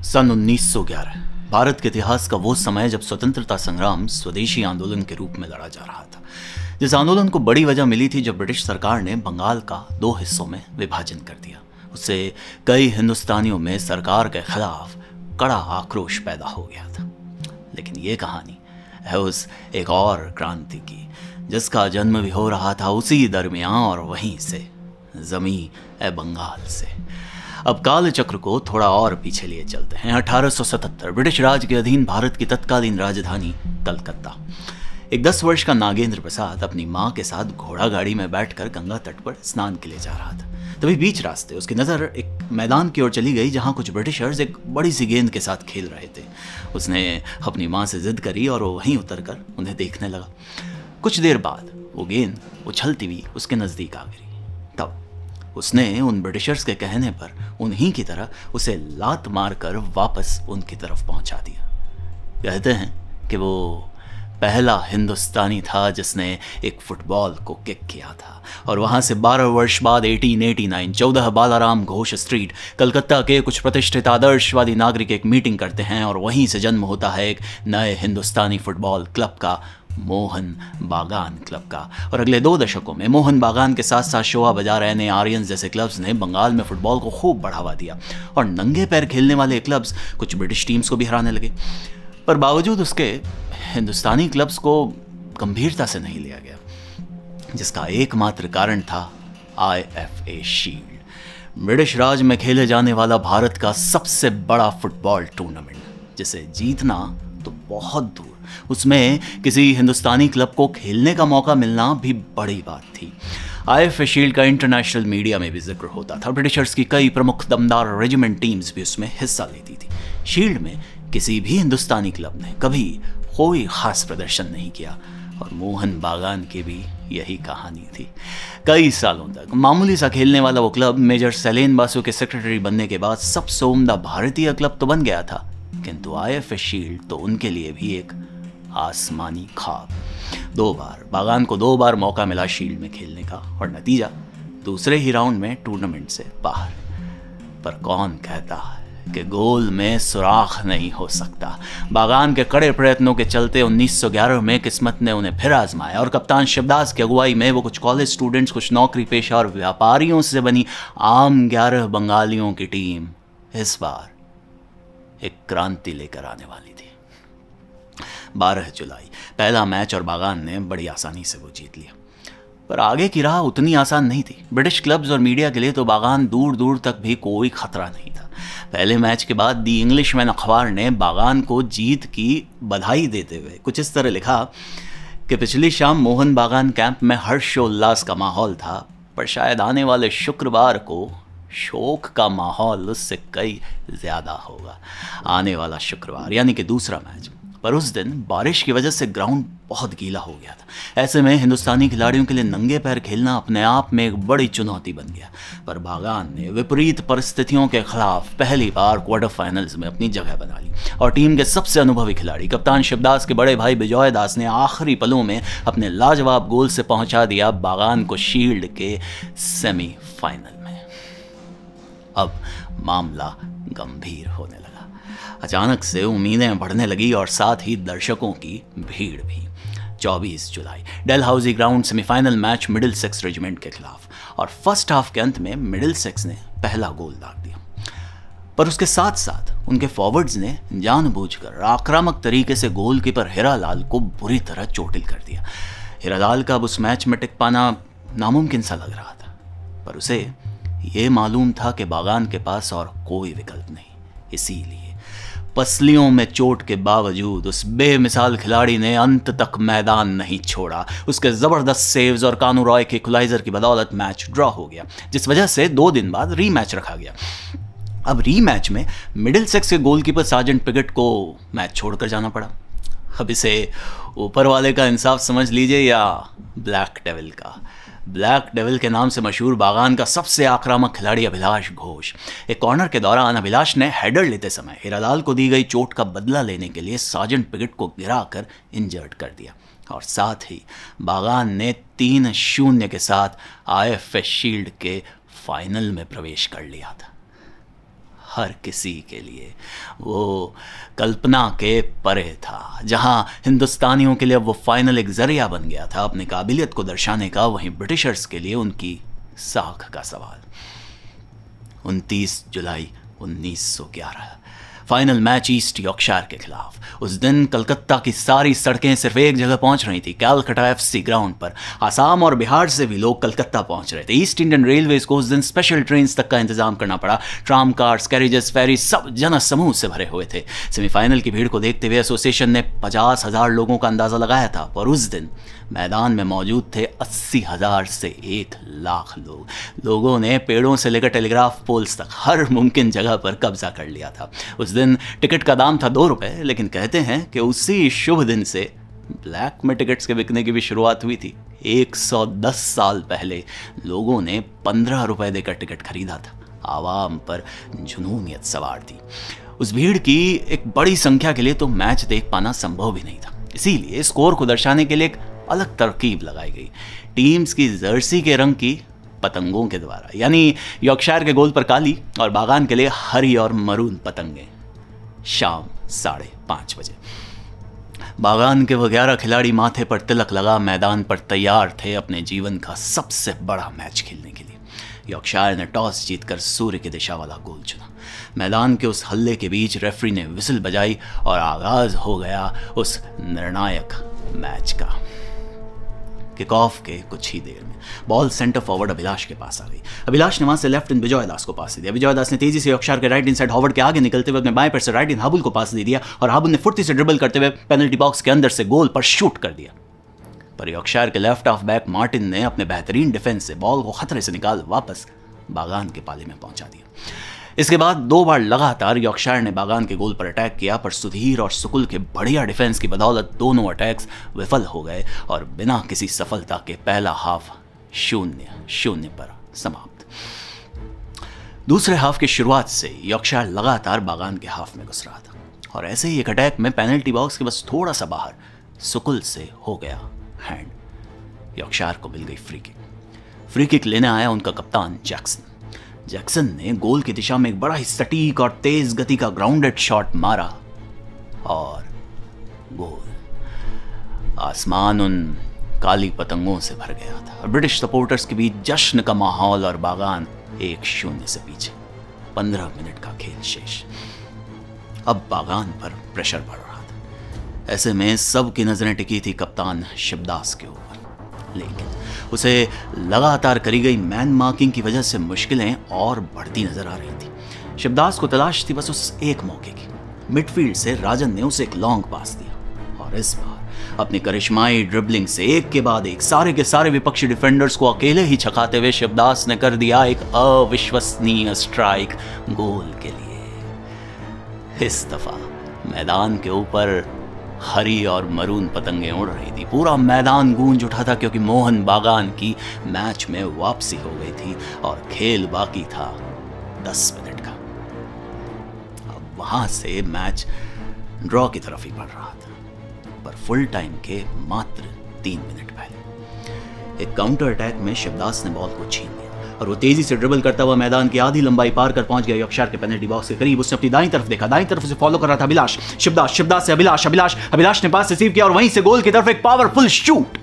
सन 1911 भारत के इतिहास का वो समय जब स्वतंत्रता संग्राम स्वदेशी आंदोलन के रूप में लड़ा जा रहा था। जिस आंदोलन को बड़ी वजह मिली थी जब ब्रिटिश सरकार ने बंगाल का 2 हिस्सों में विभाजन कर दिया। उससे कई हिंदुस्तानियों में सरकार के खिलाफ कड़ा आक्रोश पैदा हो गया था। लेकिन ये कहानी है उस एक और क्रांति की जिसका जन्म भी हो रहा था उसी दरमियान और वहीं से, जमी ए बंगाल से। अब काल चक्र को थोड़ा और पीछे लिए चलते हैं। 1877 ब्रिटिश राज के अधीन भारत की तत्कालीन राजधानी कलकत्ता। एक 10 वर्ष का नागेंद्र प्रसाद अपनी माँ के साथ घोड़ा गाड़ी में बैठकर गंगा तट पर स्नान के लिए जा रहा था। तभी बीच रास्ते उसकी नज़र एक मैदान की ओर चली गई जहाँ कुछ ब्रिटिशर्स एक बड़ी सी गेंद के साथ खेल रहे थे। उसने अपनी माँ से जिद करी और वो वहीं उतरकर उन्हें देखने लगा। कुछ देर बाद वो गेंद उछलती हुई उसके नज़दीक आ गई। तब उसने उन ब्रिटिशर्स के कहने पर उन्हीं की तरह उसे लात मारकर वापस उनकी तरफ पहुंचा दिया। कहते हैं कि वो पहला हिंदुस्तानी था जिसने एक फुटबॉल को किक किया था। और वहां से 12 वर्ष बाद 1889 14 बालाराम घोष स्ट्रीट कलकत्ता के कुछ प्रतिष्ठित आदर्शवादी नागरिक एक मीटिंग करते हैं और वहीं से जन्म होता है एक नए हिंदुस्तानी फुटबॉल क्लब का, मोहन बागान क्लब का। और अगले 2 दशकों में मोहन बागान के साथ साथ शोभा बजा रहे ने आर्यंस जैसे क्लब्स ने बंगाल में फुटबॉल को खूब बढ़ावा दिया और नंगे पैर खेलने वाले क्लब्स कुछ ब्रिटिश टीम्स को भी हराने लगे। पर बावजूद उसके हिंदुस्तानी क्लब्स को गंभीरता से नहीं लिया गया, जिसका एकमात्र कारण था IFA शील्ड, ब्रिटिश राज में खेले जाने वाला भारत का सबसे बड़ा फुटबॉल टूर्नामेंट, जिसे जीतना तो बहुत दूर, उसमें किसी हिंदुस्तानी क्लब को खेलने का मौका मिलना भी बड़ी बात थी। IFA शील्ड का इंटरनेशनल मीडिया में भी जिक्र होता था। ब्रिटिशर्स की कई प्रमुख दमदार रेजिमेंट टीम्स भी उसमें हिस्सा लेती थी। शील्ड में किसी भी हिंदुस्तानी क्लब ने कभी कोई खास प्रदर्शन नहीं किया और मोहन बागान की भी यही कहानी थी। कई सालों तक मामूली सा खेलने वाला वो क्लब मेजर सैलेन बासु के सेक्रेटरी बनने के बाद सबसे उम्दा भारतीय क्लब तो बन गया था, किंतु IFA शील्ड तो उनके लिए भी एक आसमानी ख्वाब। 2 बार बागान को 2 बार मौका मिला शील्ड में खेलने का और नतीजा दूसरे ही राउंड में टूर्नामेंट से बाहर। पर कौन कहता है कि गोल में सुराख नहीं हो सकता। बागान के कड़े प्रयत्नों के चलते 1911 में किस्मत ने उन्हें फिर आजमाया और कप्तान शिवदास की अगुवाई में वो कुछ कॉलेज स्टूडेंट्स, कुछ नौकरी पेशा और व्यापारियों से बनी आम 11 बंगालियों की टीम इस बार एक क्रांति लेकर आने वाली थी। 12 जुलाई पहला मैच और बागान ने बड़ी आसानी से वो जीत लिया। पर आगे की राह उतनी आसान नहीं थी। ब्रिटिश क्लब्स और मीडिया के लिए तो बागान दूर दूर तक भी कोई खतरा नहीं था। पहले मैच के बाद दी इंग्लिशमैन अखबार ने बागान को जीत की बधाई देते हुए कुछ इस तरह लिखा कि पिछली शाम मोहन बागान कैंप में हर्षोल्लास का माहौल था, पर शायद आने वाले शुक्रवार को शोक का माहौल उससे कई ज्यादा होगा। आने वाला शुक्रवार यानी कि दूसरा मैच। पर उस दिन बारिश की वजह से ग्राउंड बहुत गीला हो गया था। ऐसे में हिंदुस्तानी खिलाड़ियों के लिए नंगे पैर खेलना अपने आप में एक बड़ी चुनौती बन गया। पर बागान ने विपरीत परिस्थितियों के खिलाफ पहली बार क्वार्टर फाइनल्स में अपनी जगह बना ली और टीम के सबसे अनुभवी खिलाड़ी कप्तान शिवदास के बड़े भाई बिजॉय दास ने आखिरी पलों में अपने लाजवाब गोल से पहुंचा दिया बागान को शील्ड के सेमीफाइनल में। अब मामला गंभीर होने लगा। अचानक से उम्मीदें बढ़ने लगी और साथ ही दर्शकों की भीड़ भी। 24 जुलाई Dalhousie ground semifinal match Middlesex regiment के खिलाफ और फर्स्ट हाफ के अंत में मिडिलसेक्स ने पहला गोल दाग दिया। पर उसके साथ साथ उनके फॉरवर्ड्स ने जानबूझकर आक्रामक तरीके से गोलकीपर हीरालाल को बुरी तरह चोटिल कर दिया। हीरालाल का अब उस मैच में टिक पाना नामुमकिन सा लग रहा था, पर उसे ये मालूम था कि बागान के पास और कोई विकल्प नहीं। इसीलिए पसलियों में चोट के बावजूद उस बेमिसाल खिलाड़ी ने अंत तक मैदान नहीं छोड़ा। उसके जबरदस्त सेव्स और कानू रॉय के इक्वलाइजर की बदौलत मैच ड्रॉ हो गया, जिस वजह से 2 दिन बाद रीमैच रखा गया। अब रीमैच में मिडिलसेक्स के गोलकीपर सार्जेंट पिगट को मैच छोड़कर जाना पड़ा। अब इसे ऊपर वाले का इंसाफ समझ लीजिए या ब्लैक डेविल का। ब्लैक डेविल के नाम से मशहूर बागान का सबसे आक्रामक खिलाड़ी अभिलाष घोष। एक कॉर्नर के दौरान अभिलाष ने हेडर लेते समय हीरालाल को दी गई चोट का बदला लेने के लिए सार्जेंट पिगट को गिराकर इंजर्ड कर दिया और साथ ही बागान ने 3-0 के साथ IFA शील्ड के फाइनल में प्रवेश कर लिया था। हर किसी के लिए वो कल्पना के परे था। जहां हिंदुस्तानियों के लिए अब वो फाइनल एक जरिया बन गया था अपनी काबिलियत को दर्शाने का, वहीं ब्रिटिशर्स के लिए उनकी साख का सवाल। 29 जुलाई 1911 फाइनल मैच ईस्ट यॉर्कशायर के खिलाफ। उस दिन कलकत्ता की सारी सड़कें सिर्फ एक जगह पहुंच रही थी, कैलकाटा एफसी ग्राउंड पर। आसाम और बिहार से भी लोग कलकत्ता पहुंच रहे थे। ईस्ट इंडियन रेलवेज को उस दिन स्पेशल ट्रेन तक का इंतजाम करना पड़ा। ट्राम कार्स, कैरिजेस, फेरी सब जन समूह से भरे हुए थे। सेमीफाइनल की भीड़ को देखते हुए एसोसिएशन ने 50,000 लोगों का अंदाजा लगाया था, पर उस दिन मैदान में मौजूद थे 80,000 से 1,00,000 लोग। लोगों ने पेड़ों से लेकर टेलीग्राफ पोल्स तक हर मुमकिन जगह पर कब्जा कर लिया था। उस दिन टिकट का दाम था 2 रुपए, लेकिन कहते हैं कि उसी शुभ दिन से ब्लैक में टिकट्स के बिकने की भी शुरुआत हुई थी। 110 साल पहले लोगों ने 15 रुपए देकर टिकट खरीदा था। आवाम पर जुनूनियत सवार थी। उस भीड़ की एक बड़ी संख्या के लिए तो मैच देख पाना संभव भी नहीं था। इसीलिए स्कोर को दर्शाने के लिए एक अलग तरकीब लगाई गई। टीम्स की जर्सी के रंग की पतंगों के द्वारा, यानी यॉर्कशायर के गोल पर काली और बागान के लिए हरी और मरून पतंगें। शाम 5:30 बजे बागान के वो 11 खिलाड़ी माथे पर तिलक लगा मैदान पर तैयार थे अपने जीवन का सबसे बड़ा मैच खेलने के लिए। यॉर्कशायर ने टॉस जीतकर सूर्य की दिशा वाला गोल चुना। मैदान के उस हल्ले के बीच रेफरी ने विसिल बजाई और आगाज हो गया उस निर्णायक मैच का। किक ऑफ के कुछ ही देर में बॉल सेंटर फॉरवर्ड अभिलाष के पास आ गई। अभिलाष ने वहां से लेफ्ट इन विजय दास को पास दे दिया। विजय दास ने तेजी से यॉर्कशायर के राइट इन साइड हॉवर्ड के आगे निकलते हुए अपने बाएं पैर से राइट इन हाबुल को पास दे दिया और हाबुल ने फुर्ती से ड्रिबल करते हुए पेनल्टी बॉक्स के अंदर से गोल पर शूट कर दिया। पर यॉर्कशायर के लेफ्ट हाफ बैक मार्टिन ने अपने बेहतरीन डिफेंस से बॉल को खतरे से निकाल वापस बागान के पाले में पहुंचा दिया। इसके बाद 2 बार लगातार यॉर्कशायर ने बागान के गोल पर अटैक किया, पर सुधीर और सुकुल के बढ़िया डिफेंस की बदौलत दोनों अटैक्स विफल हो गए और बिना किसी सफलता के पहला हाफ 0-0 पर समाप्त। दूसरे हाफ की शुरुआत से यॉर्कशायर लगातार बागान के हाफ में घुस रहा था और ऐसे ही एक अटैक में पेनल्टी बॉक्स के बस थोड़ा सा बाहर सुकुल से हो गया हैंड। यॉर्कशायर को मिल गई फ्री किक। फ्री किक लेने आया उनका कप्तान जैक्सन ने गोल की दिशा में एक बड़ा ही सटीक और तेज गति का ग्राउंडेड शॉट मारा और गोल। आसमान उन काली पतंगों से भर गया था। ब्रिटिश सपोर्टर्स के बीच जश्न का माहौल और बागान 1-0 से पीछे। 15 मिनट का खेल शेष। अब बागान पर प्रेशर बढ़ रहा था। ऐसे में सबकी नजरें टिकी थी कप्तान शिवदास के ऊपर, लेकिन उसे लगातार करी गई मैन मार्किंग की वजह से मुश्किलें और बढ़ती नजर आ रही थी। शिवदास को तलाश थी बस उस एक मौके की। मिडफील्ड से राजन ने उसे एक लॉन्ग पास दिया और इस बार अपनी करिश्माई ड्रिबलिंग से एक के बाद एक सारे के सारे विपक्षी डिफेंडर्स को अकेले ही छकाते हुए शिवदास ने कर दिया एक अविश्वसनीय स्ट्राइक गोल के लिए। इस दफा मैदान के ऊपर हरी और मरून पतंगें उड़ रही थी। पूरा मैदान गूंज उठा था क्योंकि मोहन बागान की मैच में वापसी हो गई थी और खेल बाकी था 10 मिनट का। अब वहां से मैच ड्रॉ की तरफ ही बढ़ रहा था, पर फुल टाइम के मात्र 3 मिनट पहले एक काउंटर अटैक में शिवदास ने बॉल को छीन लिया और वो तेजी से ड्रिबल करता हुआ मैदान की आधी लंबाई पार कर पहुंच गया यॉर्कशायर के पेनल्टी बॉक्स के करीब। उसने अपनी दाईं तरफ देखा, दाईं तरफ उसे फॉलो कर रहा था अभिलाष। शिवदास से अभिलाष ने पास रिसीव किया और वहीं से गोल की तरफ एक पावरफुल शूट।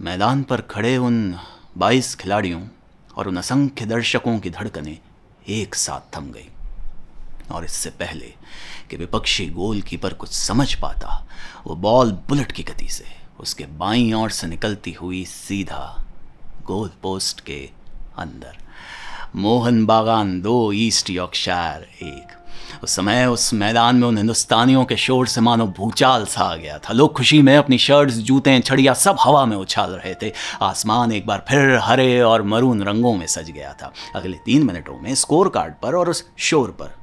मैदान पर खड़े उन 22 खिलाड़ियों और उन असंख्य दर्शकों की धड़कनें एक साथ थम गई और इससे पहले कि विपक्षी गोलकीपर कुछ समझ पाता, वो बॉल बुलेट की गति से उसके बाईं ओर से निकलती हुई सीधा गोल पोस्ट के अंदर। मोहन बागान 2, ईस्ट यॉर्कशायर 1। उस समय उस मैदान में उन हिंदुस्तानियों के शोर से मानो भूचाल सा आ गया था। लोग खुशी में अपनी शर्ट्स, जूते, छड़ियाँ सब हवा में उछाल रहे थे। आसमान एक बार फिर हरे और मरून रंगों में सज गया था। अगले 3 मिनटों में स्कोर कार्ड पर और उस शोर पर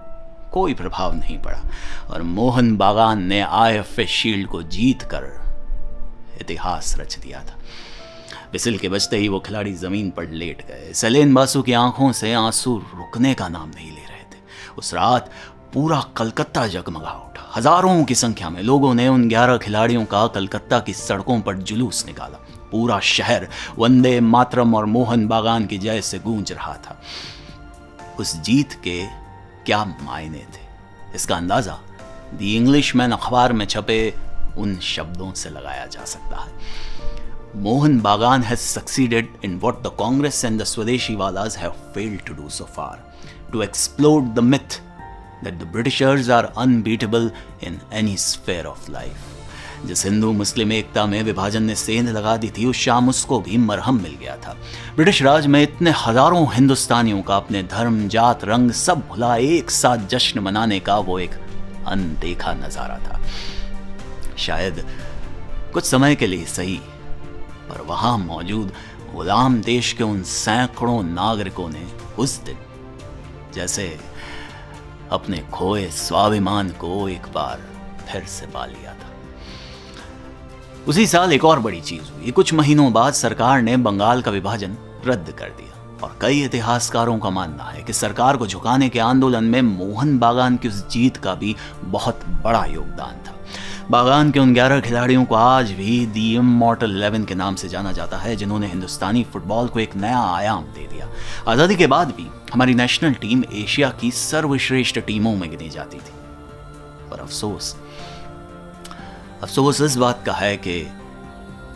कोई प्रभाव नहीं पड़ा और मोहन बागान ने IFA शील्ड को जीत कर इतिहास रच दिया था। विसिल के बजते ही वो खिलाड़ी जमीन पर लेट गए। सलेन बासु की आंखों से आंसू रुकने का नाम नहीं ले रहे थे। उस रात पूरा कलकत्ता जगमगा उठा। हजारों की संख्या में लोगों ने उन 11 खिलाड़ियों का कलकत्ता की सड़कों पर जुलूस निकाला। पूरा शहर वंदे मातरम और मोहन बागान की जय से गूंज रहा था। उस जीत के क्या मायने थे, इसका अंदाजा द इंग्लिशमैन अखबार में छपे उन शब्दों से लगाया जा सकता है। Mohun Bagan has succeeded in what the Congress and the swadeshiwalas have failed to do so far, to explode the myth that the Britishers are unbeatable in any sphere of life. जिस हिंदू मुस्लिम एकता में विभाजन ने सेंध लगा दी थी, उस शाम उसको भी मरहम मिल गया था। ब्रिटिश राज में इतने हजारों हिंदुस्तानियों का अपने धर्म, जात, रंग सब भुला एक साथ जश्न मनाने का वो एक अनदेखा नजारा था। शायद कुछ समय के लिए सही, पर वहां मौजूद गुलाम देश के उन सैकड़ों नागरिकों ने उस दिन जैसे अपने खोए स्वाभिमान को एक बार फिर से पा लिया था। उसी साल एक और बड़ी चीज हुई। कुछ महीनों बाद सरकार ने बंगाल का विभाजन रद्द कर दिया, और कई इतिहासकारों का मानना है कि सरकार को झुकाने के आंदोलन में मोहन बागान की उस जीत का भी बहुत बड़ा योगदान था। बागान के उन 11 खिलाड़ियों को आज भी दी इमॉर्टल 11 के नाम से जाना जाता है, जिन्होंने हिंदुस्तानी फुटबॉल को एक नया आयाम दे दिया। आज़ादी के बाद भी हमारी नेशनल टीम एशिया की सर्वश्रेष्ठ टीमों में गिनी जाती थी, पर अफसोस इस बात का है कि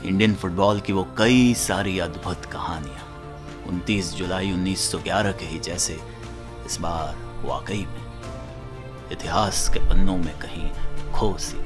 इंडियन फुटबॉल की वो कई सारी अद्भुत कहानियां 29 जुलाई 1911 के ही जैसे इस बार वाकई में इतिहास के पन्नों में कहीं खो सी।